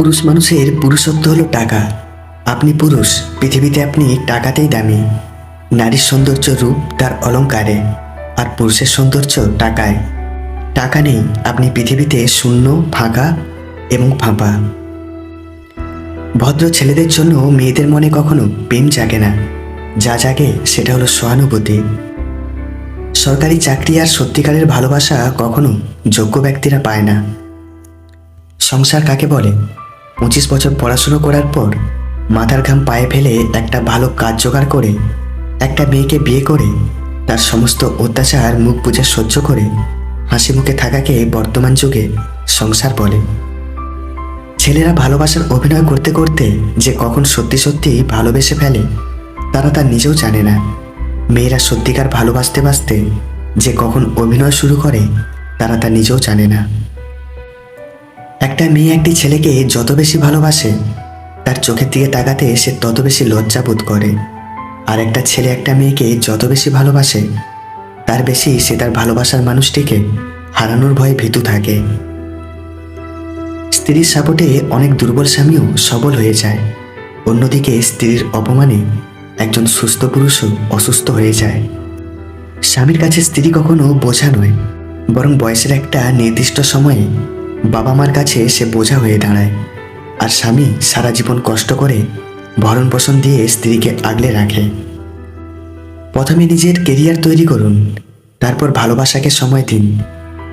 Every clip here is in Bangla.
পুরুষ মানুষের পুরুষত্ব হলো টাকা। আপনি পুরুষ, পৃথিবীতে আপনি টাকাতেই দামি। নারীর সৌন্দর্য রূপ তার অলংকারে, আর পুরুষের সৌন্দর্য টাকায়। টাকা নেই, আপনি পৃথিবীতে শূন্য, ফাঁকা এবং ফাঁপা। ভদ্র ছেলেদের জন্য মেয়েদের মনে কখনো প্রেম জাগে না, যা জাগে সেটা হলো সহানুভূতি। সরকারি চাকরি আর সত্যিকারের ভালোবাসা কখনো যোগ্য ব্যক্তিরা পায় না। সংসার কাকে বলে? 25 বছর পড়াশুনো করার পর মাথার ঘাম পায়ে ফেলে একটা ভালো কাজ জোগাড় করে একটা মেয়েকে বিয়ে করে তার সমস্ত অত্যাচার মুখ বুজে সহ্য করে হাসি মুখে থাকাকে বর্তমান যুগে সংসার বলে। ছেলেরা ভালোবাসার অভিনয় করতে করতে যে কখন সত্যি সত্যি ভালোবেসে ফেলে তারা তা নিজেও জানে না। মেয়েরা সত্যিকার ভালোবাসতে বাসতে যে কখন অভিনয় শুরু করে তারা তা নিজেও জানে না। একটা মেয়ে একটি ছেলেকে যত বেশি ভালোবাসে তার চোখের দিকে তাকাতে সে তত বেশি লজ্জা বোধ করে। আর একটা ছেলে একটা মেয়েকে যত বেশি ভালোবাসে তার বেশি সে তার ভালোবাসার মানুষটিকে হারানোর ভয়ে ভীতু থাকে। স্ত্রীর সাপোর্টে অনেক দুর্বল স্বামীও সবল হয়ে যায়। অন্যদিকে স্ত্রীর অপমানে একজন সুস্থ পুরুষও অসুস্থ হয়ে যায়। স্বামীর কাছে স্ত্রী কখনো বোঝা নয়, বরং বয়সের একটা নির্দিষ্ট সময়ে বাবা মার কাছে সে বোঝা হয়ে দাঁড়ায়। আর স্বামী সারা জীবন কষ্ট করে ভরণ পোষণ দিয়ে স্ত্রীকে আগলে রাখে। প্রথমে নিজের কেরিয়ার তৈরি করুন, তারপর ভালোবাসাকে সময় দিন।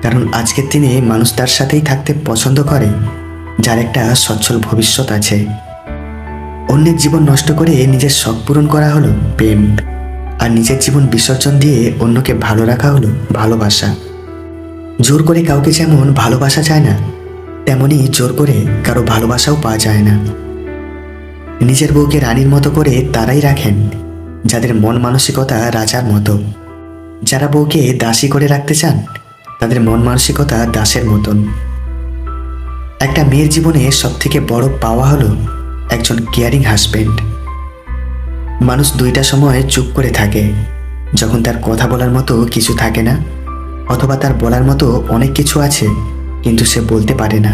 কারণ আজকের দিনে মানুষ তার সাথেই থাকতে পছন্দ করে যার একটা সচ্ছল ভবিষ্যৎ আছে। অন্যের জীবন নষ্ট করে নিজের শখ পূরণ করা হলো প্রেম, আর নিজের জীবন বিসর্জন দিয়ে অন্যকে ভালো রাখা হলো ভালোবাসা। জোর করে কাউকে যেমন ভালোবাসা যায় না, তেমনি জোর করে কারো ভালোবাসাও পাওয়া যায় না। নিজের বউকে রানীর মতো করে তারাই রাখেন যাদের মন মানসিকতা রাজার মতো। যারা বউকে দাসী করে রাখতে চান তাদের মন মানসিকতা দাসের মতন। একটা মেয়ের জীবনে সবথেকে বড় পাওয়া হলো একজন কেয়ারিং হাজবেন্ড। মানুষ দুইটা সময় চুপ করে থাকে, যখন তার কথা বলার মতো কিছু থাকে না, অথবা তার বলার মতো অনেক কিছু আছে কিন্তু সে বলতে পারে না।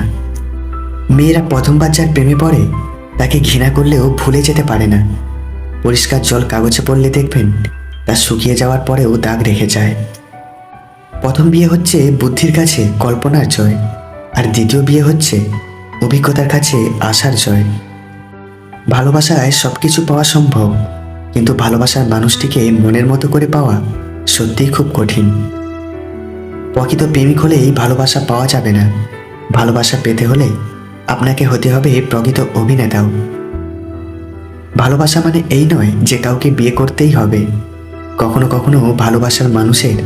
মেয়েরা প্রথমবার যার প্রেমে পড়ে তাকে ঘৃণা করলেও ভুলে যেতে পারে না। পরিষ্কার জল কাগজে পড়লে দেখবেন তা শুকিয়ে যাওয়ার পরেও দাগ রেখে যায়। প্রথম বিয়ে হচ্ছে বুদ্ধির কাছে কল্পনার জয়, আর দ্বিতীয় বিয়ে হচ্ছে অভিজ্ঞতার কাছে আশার জয়। ভালোবাসায় সব কিছু পাওয়া সম্ভব, কিন্তু ভালোবাসার মানুষটিকে মনের মতো করে পাওয়া সত্যিই খুব কঠিন। প্রকৃত প্রেমিক হলেই ভালোবাসা পাওয়া যাবে না। ভালোবাসা পেতে হলে আপনাকে হতে হবে প্রকৃত অভিনেতাও। ভালোবাসা মানে এই নয় যে কাউকে বিয়ে করতেই হবে। কখনো কখনো ভালোবাসার মানুষের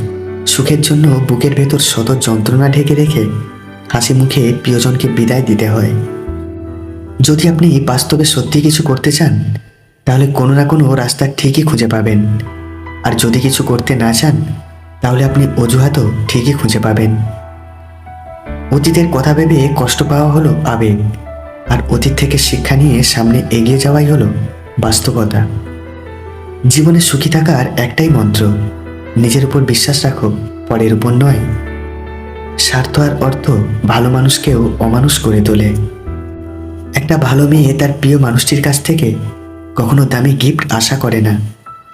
সুখের জন্য বুকের ভেতর শত যন্ত্রণা ঢেকে রেখে হাসি মুখে প্রিয়জনকে বিদায় দিতে হয়। যদি আপনি বাস্তবে সত্যি কিছু করতে চান তাহলে কোনো না কোনো রাস্তা ঠিকই খুঁজে পাবেন। আর যদি কিছু করতে না চান তাহলে আপনি অজুহাতও ঠিকই খুঁজে পাবেন। অতীতের কথা ভেবে কষ্ট পাওয়া হলো আবেগ, আর অতীত থেকে শিক্ষা নিয়ে সামনে এগিয়ে যাওয়াই হলো বাস্তবতা। জীবনে সুখী থাকার একটাই মন্ত্র, নিজের উপর বিশ্বাস রাখো, পরের উপর নয়। স্বার্থ আর অর্থ ভালো মানুষকেও অমানুষ করে তোলে। একটা ভালো মেয়ে তার প্রিয় মানুষটির কাছ থেকে কখনো দামি গিফট আশা করে না,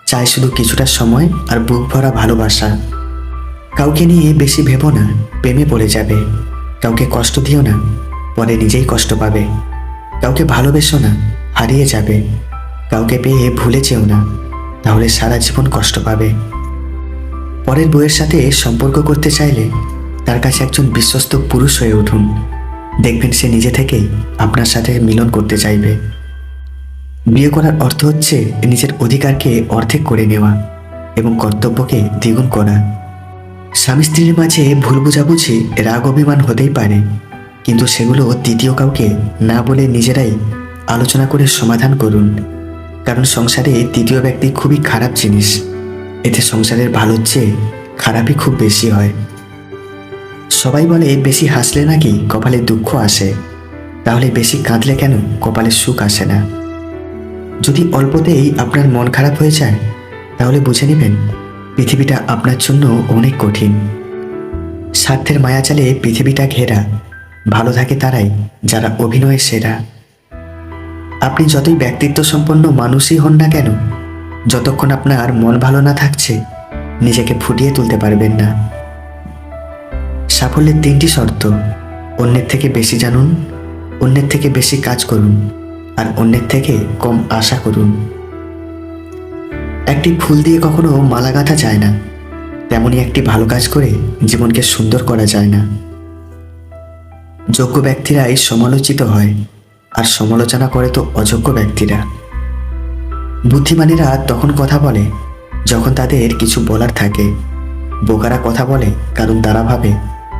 চায় শুধু কিছুটা সময় আর বুক ভরা ভালোবাসা। কাউকে নিয়ে বেশি ভেবো না, প্রেমে পড়ে যাবে। কাউকে কষ্ট দিও না, পরে নিজেই কষ্ট পাবে। কাউকে ভালোবেসো না, হারিয়ে যাবে। কাউকে পেয়ে ভুলে যেও না, তাহলে সারা জীবন কষ্ট পাবে। পরের বউয়ের সাথে সম্পর্ক করতে চাইলে তার কাছে একজন বিশ্বস্ত পুরুষ হয়ে উঠুন। দেখবেন সে নিজে থেকেই আপনার সাথে মিলন করতে চাইবে। বিয়ে করার অর্থ হচ্ছে নিজের অধিকারকে অর্ধেক করে নেওয়া এবং কর্তব্যকে দ্বিগুণ করা। স্বামী স্ত্রীর মাঝে ভুল বোঝাবুঝি, রাগ অভিমান হতেই পারে, কিন্তু সেগুলো তৃতীয় কাউকে না বলে নিজেরাই আলোচনা করে সমাধান করুন। কারণ সংসারে তৃতীয় ব্যক্তি খুবই খারাপ জিনিস। এতে সংসারের ভালোর চেয়ে খারাপই খুব বেশি হয়। সবাই বলে বেশি হাসলে নাকি কপালে দুঃখ আসে, তাহলে বেশি কাঁদলে কেন কপালে সুখ আসে না? যদি অল্পতেই আপনার মন খারাপ হয়ে যায় তাহলে বুঝে নেবেন পৃথিবীটা আপনার জন্য অনেক কঠিন। স্বার্থের মায়াজালে পৃথিবীটা ঘেরা, ভালো থাকে তারাই যারা অভিনয়ে সেরা। আপনি যতই ব্যক্তিত্ব সম্পন্ন মানুষই হন না কেন, যতক্ষণ আপনার মন ভালো না থাকছে, নিজেকে ফুটিয়ে তুলতে পারবেন না। সাফল্যের 3টি শর্ত: অন্যের থেকে বেশি জানুন, অন্যের থেকে বেশি কাজ করুন, আর অন্যের থেকে কম আশা করুন। একটি ফুল দিয়ে কখনো মালা গাঁথা যায় না, তেমনি একটি ভালো কাজ করে জীবনকে সুন্দর করা যায় না। যোগ্য ব্যক্তিরাই সমালোচিত হয়, আর সমালোচনা করে তো অযোগ্য ব্যক্তিরা। বুদ্ধিমানেরা তখন কথা বলে যখন তাদের কিছু বলার থাকে, বোকারা কথা বলে কারণ তারা ভাবে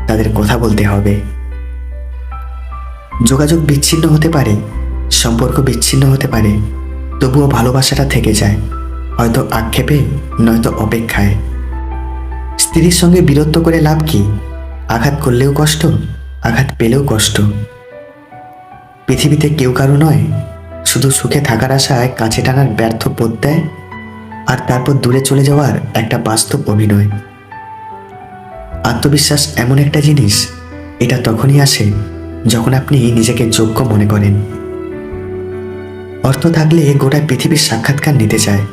তাদের কথা বলতে হবে। যোগাযোগ বিচ্ছিন্ন হতে পারে, সম্পর্ক বিচ্ছিন্ন হতে পারে, তবুও ভালোবাসাটা থেকে যায়, হয়তো আক্ষেপে নয়তো অপেক্ষায়। স্ত্রীর সঙ্গে বীরত্ব করে লাভ কি? আঘাত করলেও কষ্ট, আঘাত পেলেও কষ্ট। পৃথিবীতে কেউ কারো নয়, শুধু সুখে থাকার আশায় কাছে টানার ব্যর্থ প্রত্যয়, আর তারপর দূরে চলে যাওয়ার একটা বাস্তব অভিনয়। আত্মবিশ্বাস এমন একটা জিনিস, এটা তখনই আসে যখন আপনি নিজেকে যোগ্য মনে করেন। অর্থ থাকলে গোটা পৃথিবীর সাক্ষাৎকার নিতে চায়,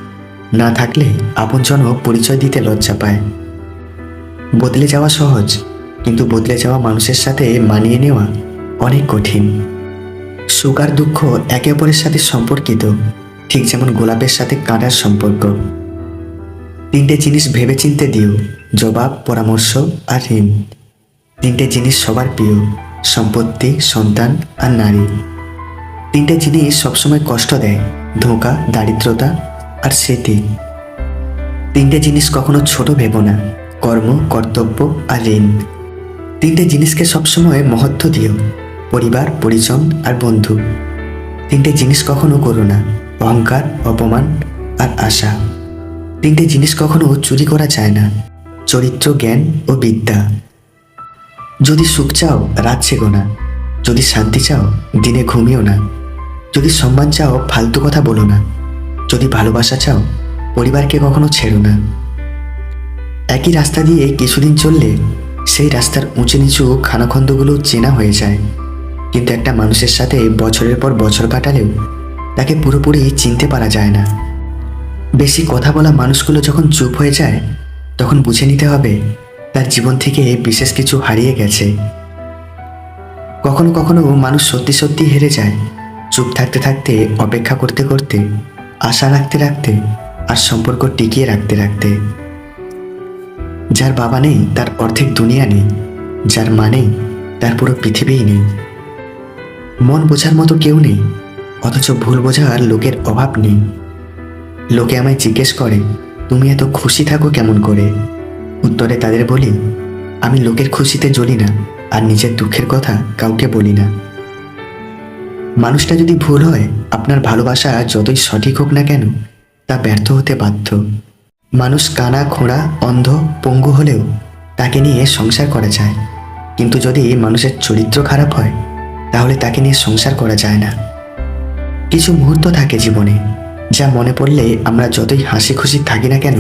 না থাকলে আপনজনও পরিচয় দিতে লজ্জা পায়। বদলে যাওয়া সহজ, কিন্তু বদলে যাওয়া মানুষের সাথে মানিয়ে নেওয়া অনেক কঠিন। সুখ আর দুঃখ একে অপরের সাথে সম্পর্কিত, ঠিক যেমন গোলাপের সাথে কাঁটার সম্পর্ক। 3টে জিনিস ভেবেচিন্তে দিও: জবাব, পরামর্শ আর ঋণ। 3টে জিনিস সবার প্রিয়: সম্পত্তি, সন্তান আর নারী। 3টে জিনিস সবসময় কষ্ট দেয়: ধোঁকা, দারিদ্রতা আর স্মৃতি। 3টে জিনিস কখনো ছোট ভেবো না: কর্ম, কর্তব্য আর ঋণ। 3টে জিনিসকে সবসময় মহত্ব দিও: পরিবার, পরিজন আর বন্ধু। 3টে জিনিস কখনো করো না: অহংকার, অপমান আর আশা। 3টে জিনিস কখনো চুরি করা যায় না: চরিত্র, জ্ঞান ও বিদ্যা। যদি সুখ চাও, রাত জেগো না। যদি শান্তি চাও, দিনে ঘুমিও না। যদি সম্মান চাও, ফালতু কথা বলো না। যদি ভালোবাসা চাও, পরিবারকে কখনো ছেড়ো না। একই রাস্তা দিয়ে কিছুদিন চললে সেই রাস্তার উঁচু নিচু খানাখন্দগুলো চেনা হয়ে যায়, কিন্তু একটা মানুষের সাথে বছরের পর বছর কাটালেও তাকে পুরোপুরি চিনতে পারা যায় না। বেশি কথা বলা মানুষগুলো যখন চুপ হয়ে যায়, তখন বুঝে নিতে হবে তার জীবন থেকে বিশেষ কিছু হারিয়ে গেছে। কখনো কখনো মানুষ সত্যি সত্যি হেরে যায়, চুপ থাকতে থাকতে, অপেক্ষা করতে করতে, আশা রাখতে রাখতে আর সম্পর্ক টিকিয়ে রাখতে রাখতে। যার বাবা নেই তার অর্ধেক দুনিয়া নেই, যার মা নেই তার পুরো পৃথিবীই নেই। মন বোঝার মতো কেউ নেই, অথচ ভুল বোঝার লোকের অভাব নেই। লোকে আমায় জিজ্ঞেস করে, তুমি এত খুশি থাকো কেমন করে? উত্তরে তাদের বলি, আমি লোকের খুশিতে জ্বলি না, আর নিজের দুঃখের কথা কাউকে বলি না। মানুষটা যদি ভুল হয়, আপনার ভালোবাসা যতই সঠিক হোক না কেন, তা ব্যর্থ হতে বাধ্য। মানুষ কানা, খোঁড়া, অন্ধ, পঙ্গু হলেও তাকে নিয়ে সংসার করা যায়, কিন্তু যদি মানুষের চরিত্র খারাপ হয়, তাহলে তাকে নিয়ে সংসার করা যায় না। কিছু মুহূর্ত থাকে জীবনে, যা মনে পড়লে আমরা যতই হাসি খুশি থাকি না কেন,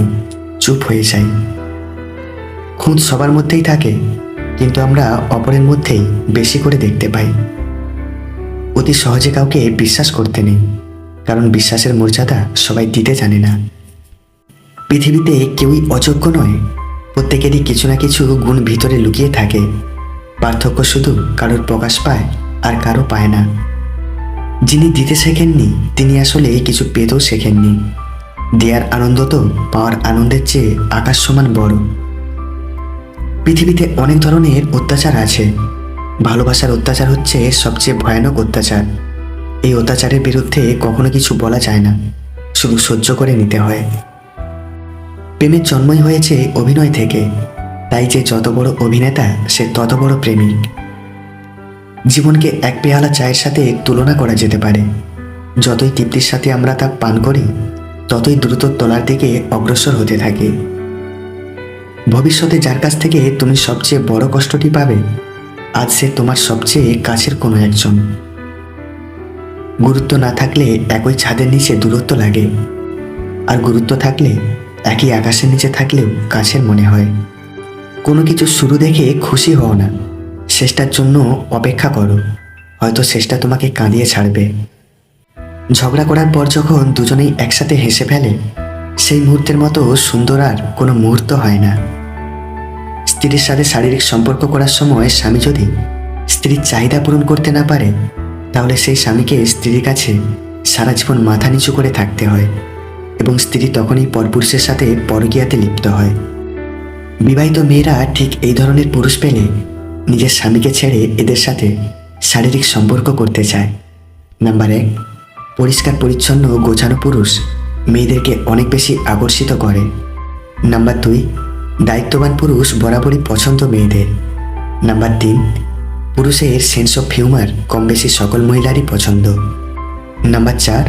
চুপ হয়ে যাই। খুঁত সবার মধ্যেই থাকে, কিন্তু আমরা অপরের মধ্যেই বেশি করে দেখতে পাই। অতি সহজে কাউকে বিশ্বাস করতে নেই, কারণ বিশ্বাসের মর্যাদা সবাই দিতে জানে না। পৃথিবীতে কেউই অযোগ্য নয়, প্রত্যেকেরই কিছু না কিছু গুণ ভিতরে লুকিয়ে থাকে। পার্থক্য শুধু কারোর প্রকাশ পায় আর কারো পায় না। যিনি দিতে শেখেননি, তিনি আসলে কিছু পেতেও শেখেননি। দেয়ার আনন্দ তো পাওয়ার আনন্দের চেয়ে আকাশ সমান বড়। পৃথিবীতে অনেক ধরনের অত্যাচার আছে, ভালোবাসার অত্যাচার হচ্ছে সবচেয়ে ভয়ানক অত্যাচার। এই অত্যাচারের বিরুদ্ধে কখনো কিছু বলা যায় না, শুধু সহ্য করে নিতে হয়। প্রেমের জন্মই হয়েছে অভিনয় থেকে, তাই যে যত বড় অভিনেতা সে তত বড় প্রেমিক। জীবনকে এক পেয়ালা চায়ের সাথে তুলনা করা যেতে পারে। যতই তৃপ্তির সাথে আমরা তা পান করি, ততই দ্রুত তলার দিকে অগ্রসর হতে থাকি। ভবিষ্যতে যার কাছ থেকে তুমি সবচেয়ে বড় কষ্টটি পাবে, আজ সে তোমার সবচেয়ে কাছের কোনো একজন। গুরুত্ব না থাকলে একই ছাদের নিচে দূরত্ব লাগে, আর গুরুত্ব থাকলে একই আকাশের নিচে থাকলেও কাছের মনে হয়। কোনো কিছু শুরু দেখে খুশি হও না, শেষটার জন্য অপেক্ষা করো, হয়তো শেষটা তোমাকে কাঁদিয়ে ছাড়বে। ঝগড়া করার পর যখন দুজনেই একসাথে হেসে ফেলে, সেই মুহূর্তের মতো সুন্দর আর কোনো মুহূর্ত হয় না। স্ত্রীর সাথে শারীরিক সম্পর্ক করার সময় স্বামী যদি স্ত্রীর চাহিদা পূরণ করতে না পারে, তাহলে সেই স্বামীকে স্ত্রীর কাছে সারা জীবন মাথা নিচু করে থাকতে হয় এবং স্ত্রী তখনই পরপুরুষের সাথে পরকীয়াতে লিপ্ত হয়। বিবাহিত মেয়েরা ঠিক এই ধরনের পুরুষ পেলে নিজের স্বামীকে ছেড়ে এদের সাথে শারীরিক সম্পর্ক করতে চায়। নাম্বার 1, পরিষ্কার পরিচ্ছন্ন গোছানো পুরুষ মেয়েদেরকে অনেক বেশি আকর্ষিত করে। নাম্বার 2, দায়িত্ববান পুরুষ বরাবরই পছন্দ মেয়েদের। নাম্বার 3, পুরুষের সেন্স অফ হিউমার কম বেশি সকল মহিলারই পছন্দ। নাম্বার 4,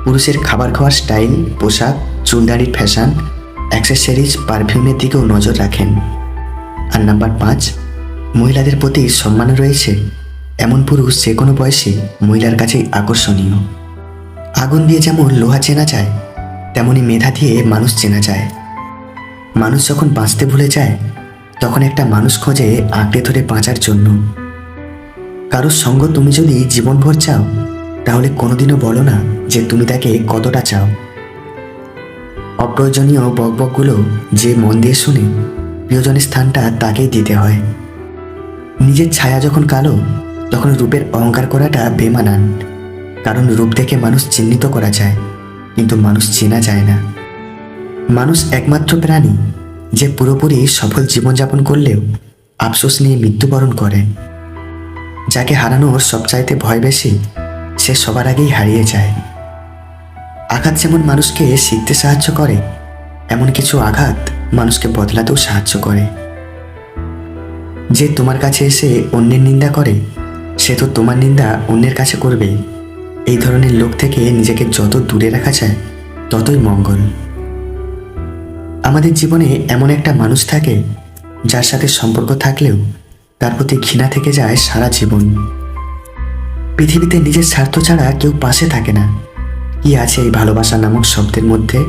পুরুষের খাবার খাওয়ার স্টাইল, পোশাক, চুলদাড়ির ফ্যাশন, অ্যাক্সেসরিজ, পারফিউমের দিকেও নজর রাখেন। আর নাম্বার 5, মহিলাদের প্রতি সম্মান রয়েছে এমন পুরুষ যে কোনো বয়সে মহিলার কাছেই আকর্ষণীয়। আগুন দিয়ে যেমন লোহা চেনা যায়, তেমনি মেধা দিয়ে মানুষ চেনা যায়। মানুষ যখন বাঁচতে ভুলে যায়, তখন একটা মানুষ খোঁজে আঁকড়ে ধরে বাঁচার জন্য। কারোর সঙ্গ তুমি যদি জীবনভর চাও, তাহলে কোনোদিনও বলো না যে তুমি তাকে কতটা চাও। অপ্রয়োজনীয় বকবকগুলো যে মন দিয়ে শুনে, প্রিয়জনের স্থানটা তাকেই দিতে হয়। নিজের ছায়া যখন কালো, তখন রূপের অহংকার করাটা বেমানান। কারণ রূপ দেখে মানুষ চিহ্নিত করা যায়, কিন্তু মানুষ চেনা যায় না। মানুষ একমাত্র প্রাণী যে পুরোপুরি সফল জীবনযাপন করলেও আফসোস নিয়ে মৃত্যুবরণ করে। যাকে হারানোর সবচাইতে ভয় বেশি, সে সবার আগেই হারিয়ে যায়। আঘাত যেমন মানুষকে শিখতে সাহায্য করে, এমন কিছু আঘাত মানুষকে বদলাতেও সাহায্য করে। যে তোমার কাছে এসে অন্যের নিন্দা করে, সে তো তোমার নিন্দা অন্যের কাছে করবেই। এই ধরনের লোক থেকে নিজেকে যত দূরে রাখা যায়, ততই মঙ্গল। আমাদের জীবনে এমন একটা মানুষ থাকে, যার সাথে সম্পর্ক থাকলেও তার প্রতি ঘৃণা থেকে যায় সারা জীবন। পৃথিবীতে নিজের স্বার্থ ছাড়া কেউ পাশে থাকে না। কি আছে এই ভালোবাসা নামক শব্দের মধ্যে,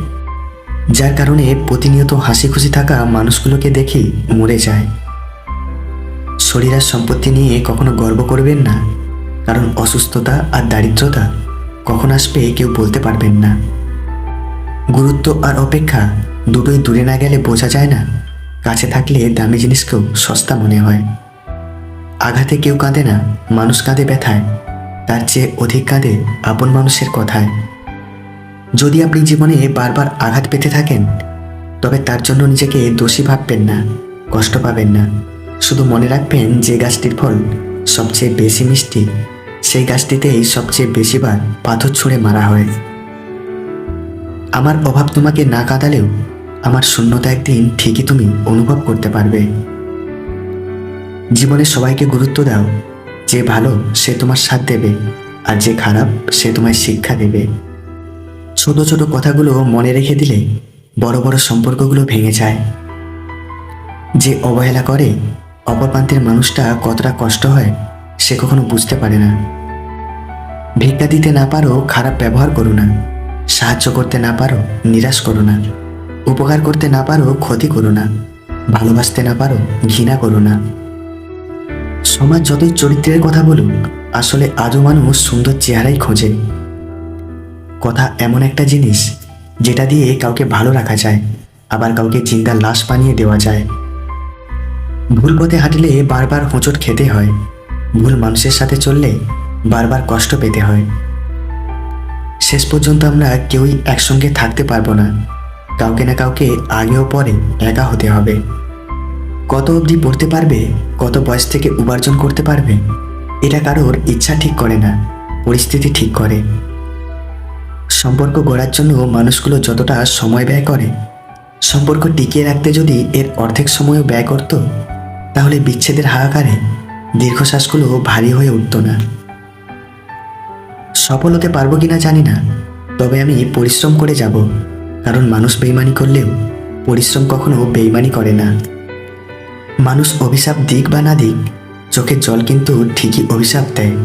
যার কারণে প্রতিনিয়ত হাসি খুশি থাকা মানুষগুলোকে দেখি মরে যায়। শরীর আর সম্পত্তি নিয়ে কখনো গর্ব করবেন না, কারণ অসুস্থতা আর দারিদ্রতা কখন আসবে কেউ বলতে পারবেন না। গুরুত্ব আর অপেক্ষা দুটোই দূরে না গেলে বোঝা যায় না, কাছে থাকলে দামি জিনিসকেও সস্তা মনে হয়। আঘাতে কেউ কাঁদে না, মানুষ কাঁদে ব্যথায়। তার চেয়ে অধিক কাঁদে আপন মানুষের কথায়। যদি আপনি জীবনে বারবার আঘাত পেতে থাকেন, তবে তার জন্য নিজেকে দোষী ভাববেন না, কষ্ট পাবেন না। শুধু মনে রাখবেন, যে গাছটির ফল সবচেয়ে বেশি মিষ্টি, সেই গাছটিতেই সবচেয়ে বেশিবার পাথর ছুঁড়ে মারা হয়। আমার অভাব তোমাকে না কাঁদালেও আমার শূন্যতা একদিন ঠিকই তুমি অনুভব করতে পারবে। জীবনে সবাইকে গুরুত্ব দাও। যে ভালো সে তোমার সাথ দেবে, আর যে খারাপ সে তোমায় শিক্ষা দেবে। ছোট ছোট কথাগুলো মনে রেখে দিলে বড় বড় সম্পর্কগুলো ভেঙে যায়। যে অবহেলা করে, অপর প্রান্তের মানুষটা কতটা কষ্ট হয় সে কখনো বুঝতে পারে না। ভিক্ষা দিতে না পারো, খারাপ ব্যবহার করো না। সাহায্য করতে না পারো, নিরাশ করো না। উপকার করতে না পারো, ক্ষতি করো না। ভালোবাসতে না পারো, ঘৃণা করো না। সমাজ যতই চরিত্রের কথা বলুক, আসলে আজও মানুষ সুন্দর চেহারাই খোঁজে। কথা এমন একটা জিনিস, যেটা দিয়ে কাউকে ভালো রাখা যায়, আবার কাউকে জিন্দা লাশ বানিয়ে দেওয়া যায়। ভুল পথে হাঁটলে বারবার হোঁচট খেতে হয়, ভুল মানুষের সাথে চললে বারবার কষ্ট পেতে হয়। শেষ পর্যন্ত আমরা কেউই একসঙ্গে থাকতে পারবো না। কাউকে না কাউকে আগেও পরে একা হতে হবে। কত অবধি পড়তে পারবে, কত বয়স থেকে উপার্জন করতে পারবে, এটা কারোর ইচ্ছা ঠিক করে না, পরিস্থিতি ঠিক করে। সম্পর্ক গড়ার জন্য মানুষগুলো যতটা সময় ব্যয় করে, সম্পর্ক টিকিয়ে রাখতে যদি এর অর্ধেক সময়ও ব্যয় করত, তাহলে বিচ্ছেদের হাহাকারে দীর্ঘশ্বাসগুলো ভারী হয়ে উঠত না। সফল হতে পারবো কিনা জানি না, তবে আমি পরিশ্রম করে যাব। কারণ মানুষ বেইমানি করলেও পরিশ্রম কখনো বেইমানি করে না। মানুষ অভিশাপ দিক বা না দিক, চোখের জল কিন্তু ঠিকই অভিশাপ দেয়।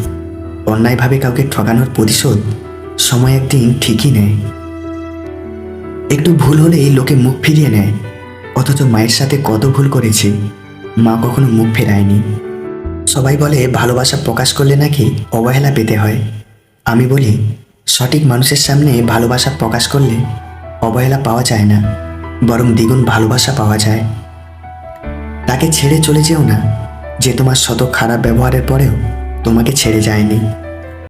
অন্যায়ভাবে কাউকে ঠকানোর প্রতিশোধ সময় একদিন ঠিকই নেয়। একটু ভুল হলেই লোকে মুখ ফিরিয়ে নেয়, অথচ মায়ের সাথে কত ভুল করেছি, মা কখনো মুখ ফেরায়নি। সবাই বলে ভালোবাসা প্রকাশ করলে নাকি অবহেলা পেতে হয়। আমি বলি, সঠিক মানুষের সামনে ভালোবাসা প্রকাশ করলে অবহেলা পাওয়া যায় না, বরং দ্বিগুণ ভালোবাসা পাওয়া যায়। তাকে ছেড়ে চলে যেও না, যে তোমার শত খারাপ ব্যবহারের পরেও তোমাকে ছেড়ে যায়নি।